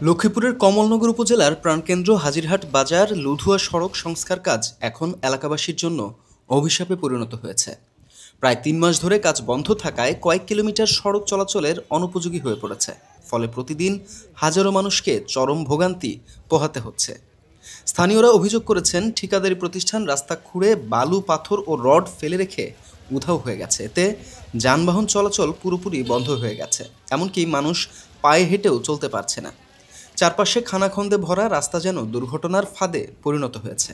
লক্ষ্মীপুরের কমলনগর উপজেলার প্রাণকেন্দ্র হাজিরহাট বাজার লুধুয়া সড়ক সংস্কার কাজ এখন এলাকাবাসীর জন্য অভিশাপে পরিণত হয়েছে। প্রায় ৩ মাস ধরে কাজ বন্ধ থাকায় কয়েক কিলোমিটার সড়ক চলাচলের অনুপযোগী হয়ে পড়েছে। ফলে প্রতিদিন হাজারো মানুষকে চরম ভোগান্তি পোহাতে হচ্ছে। স্থানীয়রা অভিযোগ করেছেন, ঠিকাদারি প্রতিষ্ঠান রাস্তা খুঁড়ে বালু, পাথর ও রড ফেলে রেখে উধাও হয়ে গেছে। এতে যানবাহন চলাচল পুরোপুরি বন্ধ হয়ে গেছে, এমনকি মানুষ পায়ে হেঁটেও চলতে পারছে না। চারপাশে খানাখন্দে ভরা রাস্তা যেন দুর্ঘটনার ফাঁদে পরিণত হয়েছে।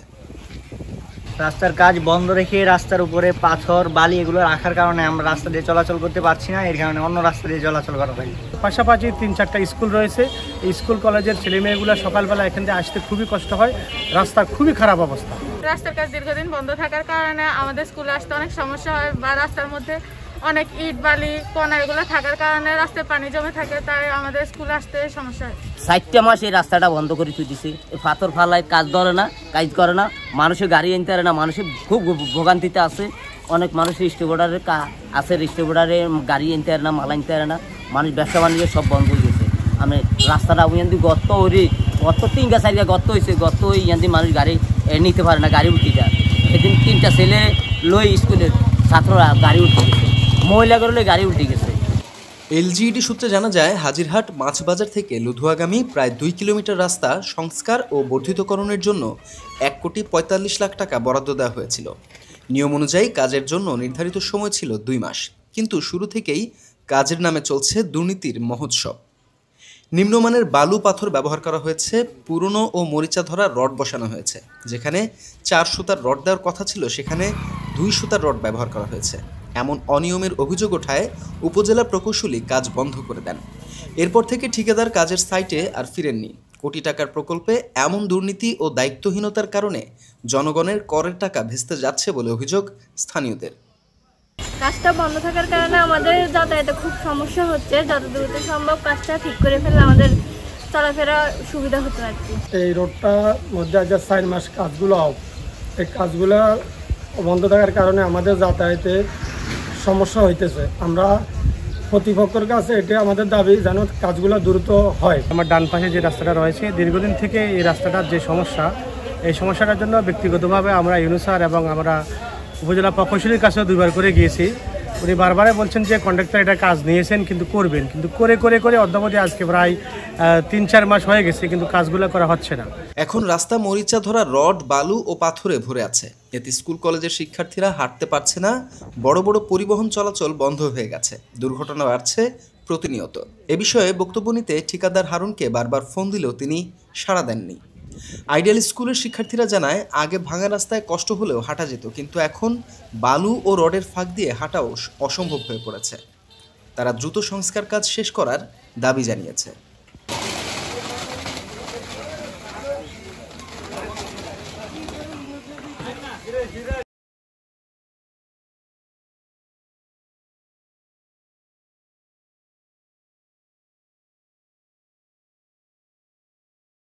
রাস্তার কাজ বন্ধ রেখে রাস্তার উপরে পাথর, বালি এগুলো রাখার কারণে আমরা রাস্তা দিয়ে চলাচল করতে পারছি না। এর কারণে অন্য রাস্তা দিয়ে চলাচল করা হয়। পাশাপাশি ৩-৪টা স্কুল রয়েছে। এই স্কুল কলেজের ছেলেমেয়েগুলো সকালবেলা এখান থেকে আসতে খুবই কষ্ট হয়। রাস্তার খুবই খারাপ অবস্থা। রাস্তার কাজ দীর্ঘদিন বন্ধ থাকার কারণে আমাদের স্কুলে আসতে অনেক সমস্যা হয়, বা রাস্তার মধ্যে অনেক ইট, বালি, কণা এগুলো থাকার কারণে রাস্তায় পানি জমে থাকে, তাই আমাদের স্কুলে আসতে সমস্যা হয়। ৪টা মাস এই রাস্তাটা বন্ধ করে দিয়েছে। পাথর ফালায় কাজ ধরে না, কাজ করে না, মানুষের গাড়ি আনতে পারে না, মানুষের খুব ভোগান্তিতে আছে। অনেক মানুষের স্টেবোর্ডারে আছে, স্টেবোর্ডারে গাড়ি আনতে পারে না, মাল আনতে পারে না, মানুষ ব্যবসা বাণিজ্য সব বন্ধ হয়ে গেছে। আমি রাস্তাটা ওইখান গর্ত ওরে গর্ত ৩-৪ গর্ত হয়েছে, গর্ত ওই ইয়ান মানুষ গাড়ি নিতে পারে না, গাড়ি উঠতে যায়। এদিন ৩টা ছেলে লই স্কুলের ছাত্ররা গাড়ি উঠতে গেছে, মহিলাগুলো গাড়ি উঠে গেছে। এলজিইডি সূত্রে জানা যায়, হাজিরহাট মাছবাজার থেকে লুধুয়াগামী প্রায় ২ কিলোমিটার রাস্তা সংস্কার ও বর্ধিতকরণের জন্য ১,৪৫,০০,০০০ টাকা বরাদ্দ দেওয়া হয়েছিল। নিয়ম অনুযায়ী কাজের জন্য নির্ধারিত সময় ছিল ২ মাস, কিন্তু শুরু থেকেই কাজের নামে চলছে দুর্নীতির মহোৎসব। নিম্নমানের বালু, পাথর ব্যবহার করা হয়েছে, পুরনো ও মরিচা ধরা রড বসানো হয়েছে। যেখানে ৪ সুতার রড দেওয়ার কথা ছিল, সেখানে ২ সুতার রড ব্যবহার করা হয়েছে। এমন অনিয়মের অভিযোগ ওঠায় উপজেলা প্রকৌশলী কাজ বন্ধ করে দেন। এরপর থেকে ঠিকাদার কাজের সাইটে আর ফিরেননি। কোটি টাকার প্রকল্পে এমন দুর্নীতি ও দায়িত্বহীনতার কারণে জনগণের করের টাকা ভেস্তে যাচ্ছে বলে অভিযোগ স্থানীয়দের। কাজটা বন্ধ থাকার কারণে আমাদের যাতায়াতে খুব সমস্যা হচ্ছে। যত দ্রুত সম্ভব কাজটা ঠিক করে ফেললে আমাদের চলাফেরা সুবিধা হতো আর কি। এই রোডটার মধ্যে আজ ৪ মাস এই কাজগুলো বন্ধ থাকার কারণে আমাদের যাতায়াতে সমস্যা হইতেছে। আমরা কর্তৃপক্ষের কাছে এটা আমাদের দাবি যেন কাজগুলো দ্রুত হয়। আমার ডান পাশে যে রাস্তাটা রয়েছে, দীর্ঘদিন থেকে এই রাস্তাটার যে সমস্যা, এই সমস্যাটার জন্য ব্যক্তিগতভাবে আমরা ইউনূস স্যার এবং আমরা উপজেলা প্রকৌশলীর কাছেও ২বার করে গিয়েছি। উনি বারবারে বলছেন যে কন্ট্রাক্টর এটা কাজ নিয়েছেন, কিন্তু করবেন, কিন্তু করে অদ্যাবধি আজকে প্রায় ৩-৪ মাস হয়ে গেছে, কিন্তু কাজগুলো করা হচ্ছে না। এখন রাস্তা মরিচা ধরা রড, বালু ও পাথরে ভরে আছে। এতে স্কুল কলেজের শিক্ষার্থীরা হাঁটতে পারছে না, বড় বড় পরিবহন চলাচল বন্ধ হয়ে গেছে, দুর্ঘটনা বাড়ছে প্রতিনিয়ত। এ বিষয়ে বক্তব্য নিতে ঠিকাদার হারুনকে বারবার ফোন দিলেও তিনি সাড়া দেননি। আইডিয়াল স্কুলের শিক্ষার্থীরা জানায়, আগে ভাঙা রাস্তায় কষ্ট হলেও হাঁটা যেত, কিন্তু এখন বালু ও রডের ফাঁক দিয়ে হাঁটাও অসম্ভব হয়ে পড়েছে। তারা দ্রুত সংস্কার কাজ শেষ করার দাবি জানিয়েছে।